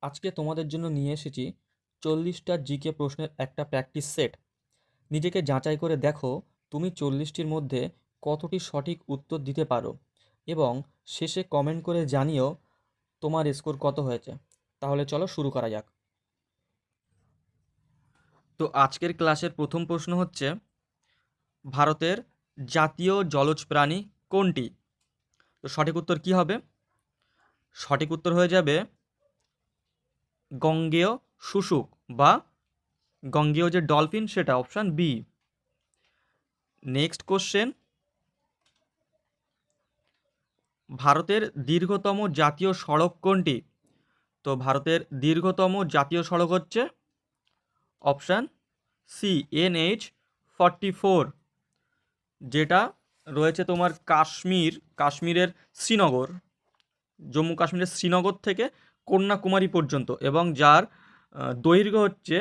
আজকে তোমাদের জন্য নিয়ে এসেছি 40টা জিকে প্রশ্নের একটা প্র্যাকটিস সেট। নিজেকে যাচাই করে দেখো তুমি 40টির মধ্যে কতটি সঠিক উত্তর দিতে পারো, এবং শেষে কমেন্ট করে জানিও তোমার স্কোর কত হয়েছে। তাহলে চলো শুরু করা যাক। তো আজকের ক্লাসের প্রথম প্রশ্ন হচ্ছে, ভারতের জাতীয় জলজ প্রাণী কোনটি? তো সঠিক উত্তর কি হবে? সঠিক উত্তর হয়ে যাবে গঙ্গেয় শুশুক বা গঙ্গেয় যে ডলফিন, সেটা অপশান বি। নেক্সট কোশ্চেন, ভারতের দীর্ঘতম জাতীয় সড়ক কোনটি? তো ভারতের দীর্ঘতম জাতীয় সড়ক হচ্ছে অপশান সি, NH-44, যেটা রয়েছে তোমার কাশ্মীরের শ্রীনগর, জম্মু কাশ্মীরের শ্রীনগর থেকে কন্যাকুমারী পর্যন্ত, এবং যার দৈর্ঘ্য হচ্ছে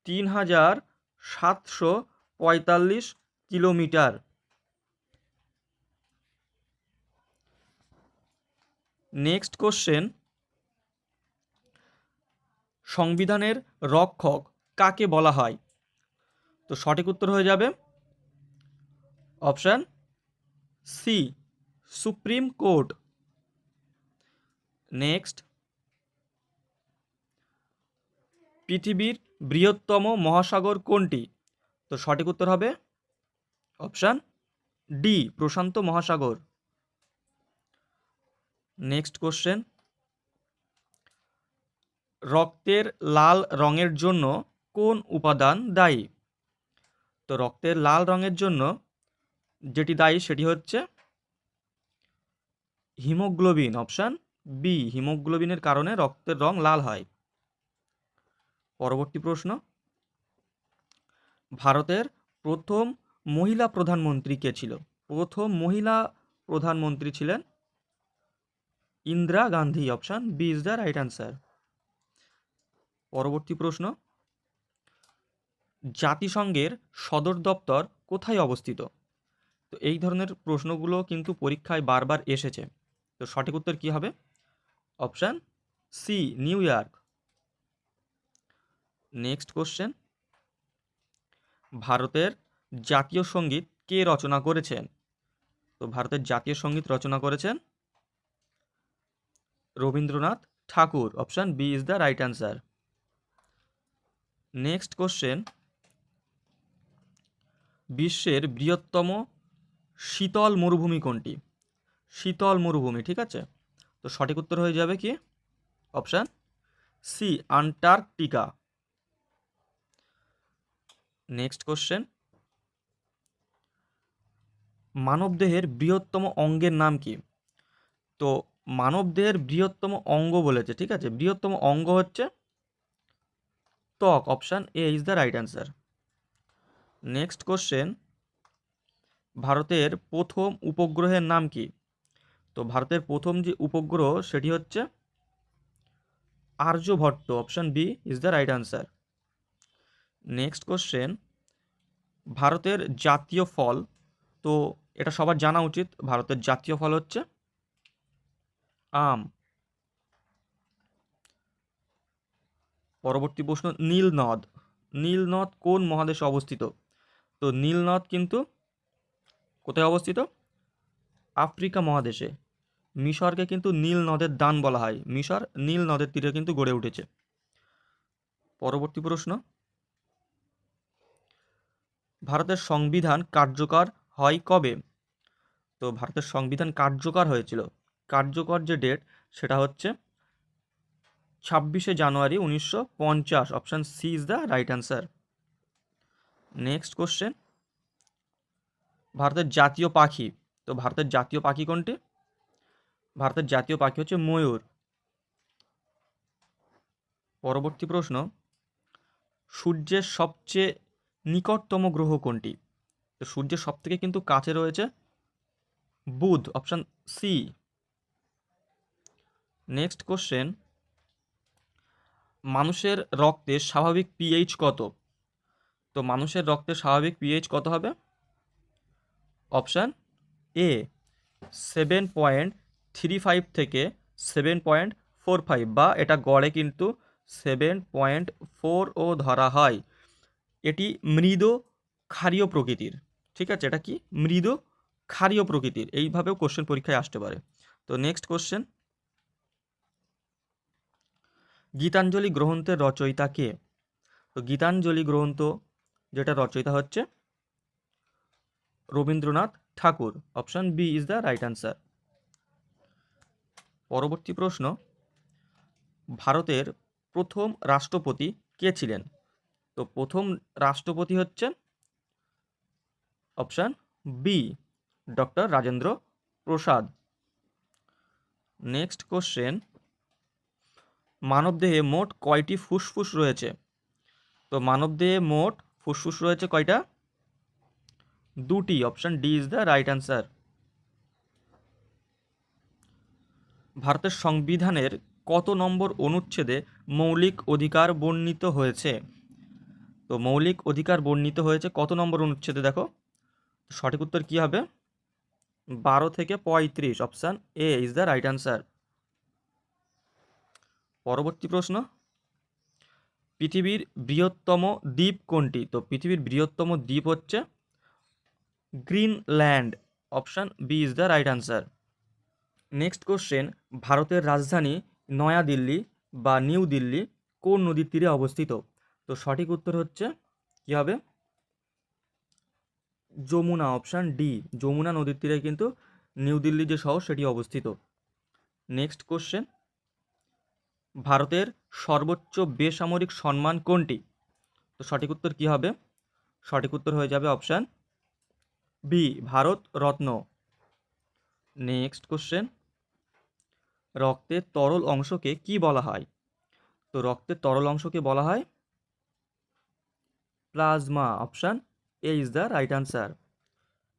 3745 কিলোমিটার। নেক্সট কোশ্চেন, সংবিধানের রক্ষক কাকে বলা হয়? তো সঠিক উত্তর হয়ে যাবে option C, supreme court. Next, পৃথিবীর বৃহত্তম মহাসাগর কোনটি? তো সঠিক উত্তর হবে অপশান ডি, প্রশান্ত মহাসাগর। নেক্সট কোশ্চেন, রক্তের লাল রঙের জন্য কোন উপাদান দায়ী? তো রক্তের লাল রঙের জন্য যেটি দায়ী সেটি হচ্ছে হিমোগ্লোবিন, অপশান বি। হিমোগ্লোবিনের কারণে রক্তের রং লাল হয়। পরবর্তী প্রশ্ন, ভারতের প্রথম মহিলা প্রধানমন্ত্রী কে ছিল? প্রথম মহিলা প্রধানমন্ত্রী ছিলেন Indira Gandhi, option B is the right answer. পরবর্তী প্রশ্ন, জাতিসংঘের সদর দপ্তর কোথায় অবস্থিত? তো এই ধরনের প্রশ্নগুলো কিন্তু পরীক্ষায় বারবার এসেছে। তো সঠিক উত্তর কি হবে? Option C, New York. Next question, ভারতের জাতীয় সঙ্গীত কে রচনা করেছেন? তো ভারতের জাতীয় সঙ্গীত রচনা করেছেন Rabindranath Thakur, option B is the right answer. Next question, বিশ্বের বৃহত্তম শীতল মরুভূমি কোনটি? শীতল মরুভূমি, ঠিক আছে। তো সঠিক উত্তর হয়ে যাবে কি? Option C, Antarctica. Next question, মানবদেহের বৃহত্তম অঙ্গের নাম কি? তো মানবদেহের বৃহত্তম অঙ্গ বলেছে, ঠিক আছে। বৃহত্তম অঙ্গ হচ্ছে ত্বক, option A is the right answer. Next question, ভারতের প্রথম উপগ্রহের নাম কি? তো ভারতের প্রথম যে উপগ্রহ সেটি হচ্ছে Aryabhata, option B is the right answer. Next question, ভারতের জাতীয় ফল, তো এটা সবার জানা উচিত, ভারতের জাতীয় ফল হচ্ছে আম। পরবর্তী প্রশ্ন, নীলনদ। নীলনদ কোন মহাদেশে অবস্থিত? তো নীলনদ কিন্তু কোথায় অবস্থিত? আফ্রিকা মহাদেশে। মিশরকে কিন্তু নীল নদের দান বলা হয়। মিশর নীল নদের তীরে কিন্তু গড়ে উঠেছে। পরবর্তী প্রশ্ন, ভারতের সংবিধান কার্যকর হয় কবে? তো ভারতের সংবিধান কার্যকর হয়েছিল, কার্যকর যে ডেট সেটা হচ্ছে 26শে জানুয়ারি 1950, option C is the right answer. Next question, ভারতের জাতীয় পাখি। তো ভারতের জাতীয় পাখি কোনটি? ভারতের জাতীয় পাখি হচ্ছে ময়ূর। পরবর্তী প্রশ্ন, সূর্যের সবচেয়ে নিকটতম গ্রহ কোনটি? তো সূর্যের সব থেকে কিন্তু কাছে রয়েছে বুধ, অপশান সি। নেক্সট কোশ্চেন, মানুষের রক্তে স্বাভাবিক পিএইচ কত? তো মানুষের রক্তে স্বাভাবিক পিএইচ কত হবে? অপশান এ, 7.35 থেকে 7.45 বা এটা গড়ে কিন্তু 7.4ও ধরা হয়। এটি মৃদু ক্ষারীয় প্রকৃতির, ঠিক আছে, এটা কি মৃদু ক্ষারীয় প্রকৃতির, এইভাবেও কোশ্চেন পরীক্ষায় আসতে পারে। তো নেক্সট কোশ্চেন, গীতাঞ্জলি গ্রন্থের রচয়িতা কে? তো গীতাঞ্জলি গ্রন্থ যেটা রচয়িতা হচ্ছে Rabindranath Thakur, option B is the right answer. পরবর্তী প্রশ্ন, ভারতের প্রথম রাষ্ট্রপতি কে ছিলেন? তো প্রথম রাষ্ট্রপতি হচ্ছে option B doctor Rajendra Prasad. Next question, মানবদেহে মোট কয়টি ফুসফুস রয়েছে? তো মানবদেহে মোট ফুসফুস রয়েছে কয়টা? দুটি, option D is the right answer. ভারতের সংবিধানের কত নম্বর অনুচ্ছেদে মৌলিক অধিকার বর্ণিত হয়েছে? তো মৌলিক অধিকার বর্ণিত হয়েছে কত নম্বর অনুচ্ছেদে? দেখো সঠিক উত্তর কি হবে? 12 থেকে 35, option A is the right answer. পরবর্তী প্রশ্ন, পৃথিবীর বৃহত্তম দ্বীপ কোনটি? তো পৃথিবীর বৃহত্তম দ্বীপ হচ্ছে Greenland, option B is the right answer. Next question, ভারতের রাজধানী নয়াদিল্লি বা নিউ দিল্লি কোন নদীর তীরে অবস্থিত? তো সঠিক উত্তর হচ্ছে কি হবে? যমুনা, অপশন ডি, যমুনা নদীর তীরে কিন্তু নিউ দিল্লি যে শহর সেটি অবস্থিত। নেক্সট কোশ্চেন, ভারতের সর্বোচ্চ বেসামরিক সম্মান কোনটি? তো সঠিক উত্তর কি হবে? সঠিক উত্তর হয়ে যাবে option B, Bharat Ratna. Next question, রক্তের তরল অংশকে কি বলা হয়? তো রক্তের তরল অংশকে বলা হয় plasma, option A is the right answer.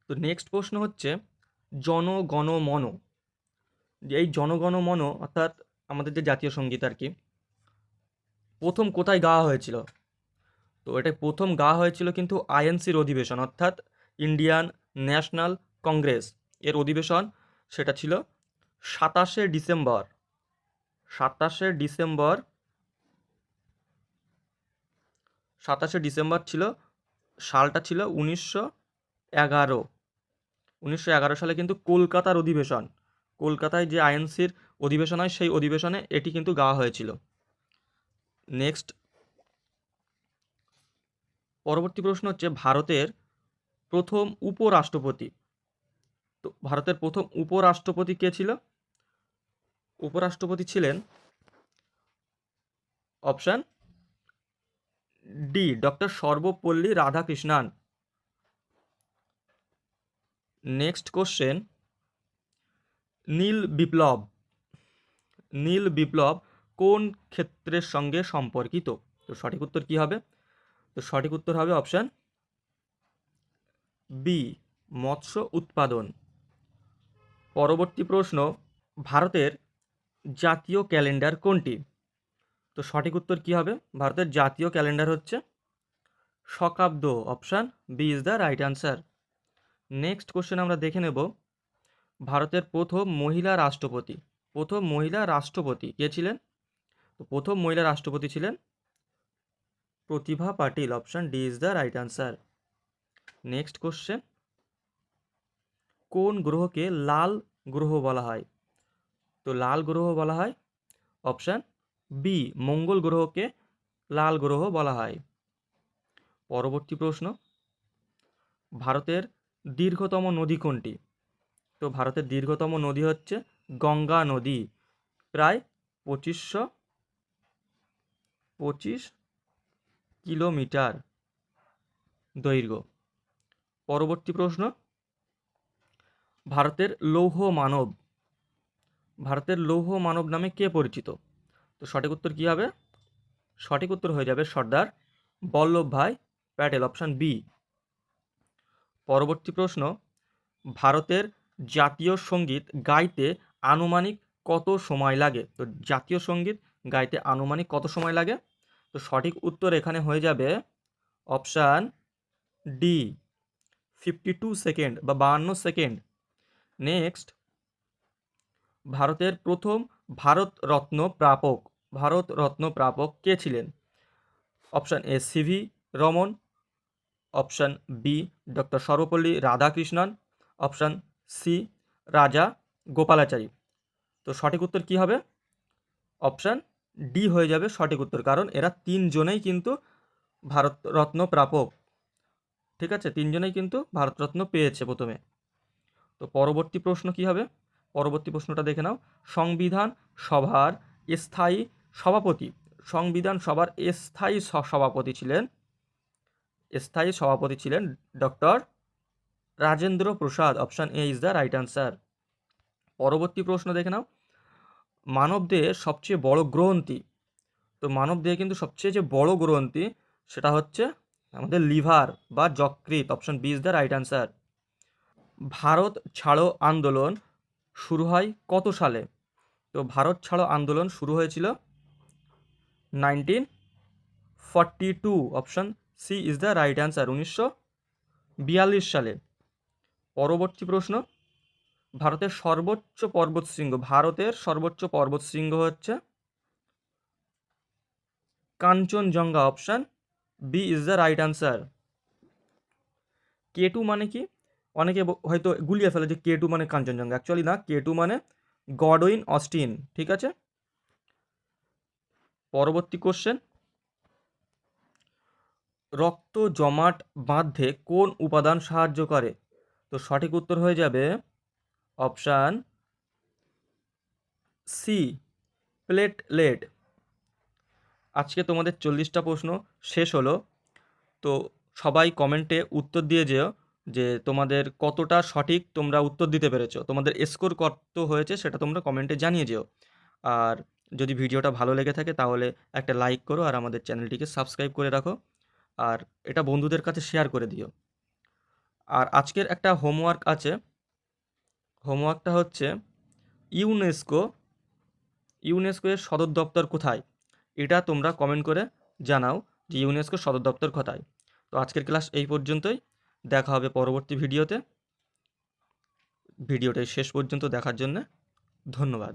তো নেক্সট প্রশ্ন হচ্ছে জনগণ মন, এই জনগণ মন অর্থাৎ আমাদের যে জাতীয় সঙ্গীত আর কি, প্রথম কোথায় গাওয়া হয়েছিল? তো এটা প্রথম গাওয়া হয়েছিল কিন্তু আইএনসির অধিবেশন, অর্থাৎ ইন্ডিয়ান ন্যাশনাল কংগ্রেস এর অধিবেশন, সেটা ছিল 27শে ডিসেম্বর। 27শে ডিসেম্বর, 27শে ডিসেম্বর ছিল, সালটা ছিল 1911। 1911 সালে কিন্তু কলকাতার অধিবেশন, কলকাতায় যে আইএনসির অধিবেশন হয় সেই অধিবেশনে এটি কিন্তু গাওয়া হয়েছিল। নেক্সট পরবর্তী প্রশ্ন হচ্ছে ভারতের প্রথম উপরাষ্ট্রপতি। তো ভারতের প্রথম উপরাষ্ট্রপতি কে ছিল? উপরাষ্ট্রপতি ছিলেন option D, doctor Sarvepalli Radhakrishnan. Next question, নীল বিপ্লব, নীল বিপ্লব কোন ক্ষেত্রের সঙ্গে সম্পর্কিত? তো সঠিক উত্তর কি হবে? তো সঠিক উত্তর হবে অপশন বি, মৎস্য উৎপাদন। পরবর্তী প্রশ্ন, ভারতের জাতীয় ক্যালেন্ডার কোনটি? তো সঠিক উত্তর কি হবে? ভারতের জাতীয় ক্যালেন্ডার হচ্ছে শকাব্দ, option B is the right answer. Next question আমরা দেখে নেব, ভারতের প্রথম মহিলা রাষ্ট্রপতি, প্রথম মহিলা রাষ্ট্রপতি কে ছিলেন? তো প্রথম মহিলা রাষ্ট্রপতি ছিলেন Pratibha Patil, option D is the right answer. Next question, কোন গ্রহকে লাল গ্রহ বলা হয়? তো লাল গ্রহ বলা হয় অপশন বি, মঙ্গল গ্রহকে লাল গ্রহ বলা হয়। পরবর্তী প্রশ্ন, ভারতের দীর্ঘতম নদী কোনটি? তো ভারতের দীর্ঘতম নদী হচ্ছে গঙ্গা নদী, প্রায় 2525 কিলোমিটার দৈর্ঘ্য। পরবর্তী প্রশ্ন, ভারতের লৌহ মানব, ভারতের লৌহ মানব নামে কে পরিচিত? তো সঠিক উত্তর কি হবে? সঠিক উত্তর হয়ে যাবে সর্দার বল্লভভাই প্যাটেল, অপশন বি। পরবর্তী প্রশ্ন, ভারতের জাতীয় সঙ্গীত গাইতে আনুমানিক কত সময় লাগে? তো জাতীয় সঙ্গীত গাইতে আনুমানিক কত সময় লাগে? তো সঠিক উত্তর এখানে হয়ে যাবে অপশান ডি, 52 সেকেন্ড বা 52 সেকেন্ড। নেক্সট, ভারতের প্রথম ভারত রত্ন প্রাপক কে ছিলেন? Option A C V Raman, option B doctor Sarvepalli Radhakrishnan, option C Raja Gopalachari. তো সঠিক উত্তর কি হবে? অপশান ডি হয়ে যাবে সঠিক উত্তর, কারণ এরা তিনজনেই কিন্তু ভারতরত্ন প্রাপক। ঠিক আছে, তিনজনেই কিন্তু ভারতরত্ন পেয়েছে প্রথমে। তো পরবর্তী প্রশ্ন কি হবে? পরবর্তী প্রশ্নটা দেখে নাও। সংবিধান সভার স্থায়ী সভাপতি, সংবিধান সভার স্থায়ী সভাপতি ছিলেন doctor Rajendra Prasad. Option A is the right answer. পরবর্তী প্রশ্ন দেখে নাও। মানবদেহের সবচেয়ে বড় গ্রন্থি, তো মানবদেহে কিন্তু সবচেয়ে যে বড় গ্রন্থি সেটা হচ্ছে আমাদের লিভার বা যকৃৎ। Option B is the right answer. Bharat ছাড়ো আন্দোলন শুরু হয় কত সালে? তো ভারত ছাড়ো আন্দোলন শুরু হয়েছিল 1942। Option C is the right answer, 1942 সালে। পরবর্তী প্রশ্ন। ভারতের সর্বোচ্চ পর্বতশৃঙ্গ হচ্ছে Kanchenjunga. Option B is the right answer. K2 মানে কি? অনেকে হয়তো গুলিয়ে ফেলে যে K2 মানে কাঞ্চনজঙ্ঘা, অ্যাকচুয়ালি না, K2 মানে গডউইন অস্টিন। ঠিক আছে। পরবর্তী কোশ্চেন। রক্ত জমাট বাঁধতে কোন উপাদান সাহায্য করে? তো সঠিক উত্তর হয়ে যাবে অপশান সি প্লেটলেট। আজকে তোমাদের 40টা প্রশ্ন শেষ হলো। তো সবাই কমেন্টে উত্তর দিয়ে যেও যে তোমাদের কতটা সঠিক তোমরা উত্তর দিতে পেরেছো, তোমাদের স্কোর কত হয়েছে সেটা তোমরা কমেন্টে জানিয়ে যেও। আর যদি ভিডিওটা ভালো লেগে থাকে তাহলে একটা লাইক করো আর আমাদের চ্যানেলটিকে সাবস্ক্রাইব করে রাখো, আর এটা বন্ধুদের কাছে শেয়ার করে দিও। আর আজকের একটা হোমওয়ার্ক আছে, হোমওয়ার্কটা হচ্ছে ইউনেস্কো এর সদর দপ্তর কোথায়? এটা তোমরা কমেন্ট করে জানাও যে ইউনেস্কোর সদর দপ্তর কোথায়। তো আজকের ক্লাস এই পর্যন্তই, দেখা হবে পরবর্তী ভিডিওতে। ভিডিওটা শেষ পর্যন্ত দেখার জন্য ধন্যবাদ।